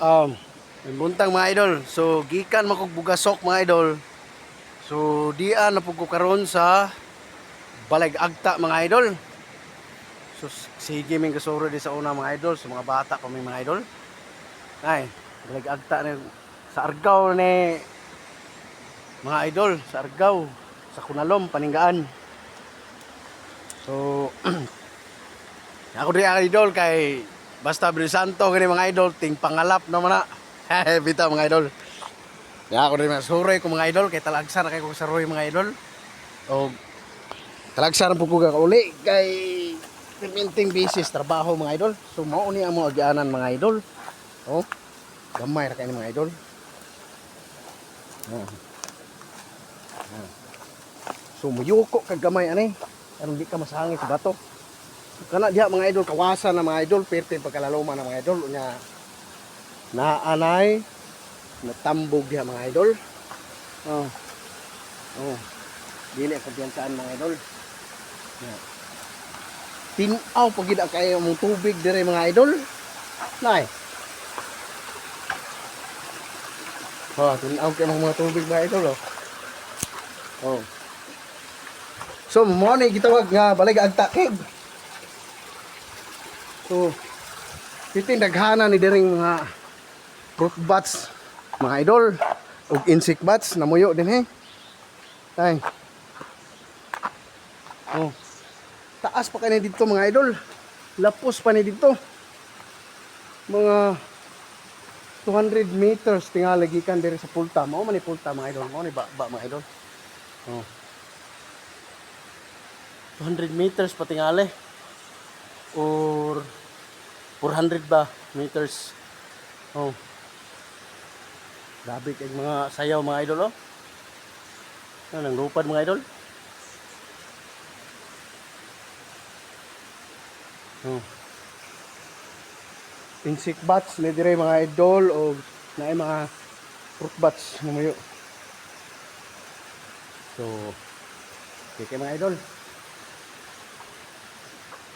Um, buntang mga idol. So gikan makog bugasok mga idol. So dian na pud ko karon sa Balay Agta mga idol. So sige min kasuro di sa una mga idol, sa mga bata kami mga idol. Ay, Balay Agta na sa Argao ni mga idol, sa Argao, sa Kunalom, Paninggaan. So ako di idol kay basta Brisanto gani mga idol, ting pangalap naman na. Bitaw mga idol. Ya ako rin masuroy ko mga idol kay talagsa na kay ko sa roy mga idol. O talagsa na po ko uli kay perminting basis trabaho mga idol. So mao ni amo agianan mga idol. Oh, gamay ra kay mga idol. Oh. Oh. So muyuko kag gamay ani. Aron di ka masangit sa bato. Kana diha mga idol kawasan na mga idol perti pagkalaloma na mga idol nya naanay natambog diha mga idol. Oh. Oh. Dili ang kumpiyansaan mga idol. Yeah. Tinaw pagid ang kay mong tubig dire mga idol. Nay. Oh, tinaw kay mga tubig mga idol oh. Oh. So mo ni gitawag nga Balay Agta keg. So kiting daghana ni diring mga fruit bats mga idol ug insect bats namuyo din ay. Oh. Taas pa kani dito mga idol. Lapos pa ni dito. Mga 200 meters tingali gikan diri sa pulta. Mao man ni pulta mga idol. Mao ni ba mga idol. Oh. 200 meters pa tingali. Or 400 ba meters. Oh. Grabe kay mga sayaw mga idol oh. Ano nang lupad mga idol? Oh. Insect bats na dire mga idol o naay mga fruit bats mamuyo. So, okay mga idol.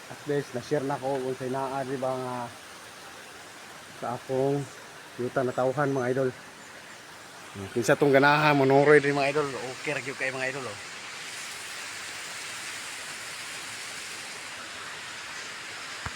At least na-share na ko kung sa naa di ba nga sa akong yuta na tawhan mga idol. Kinsa tong ganahan monoroy din mga idol. Okay ra gyud kay mga idol oh.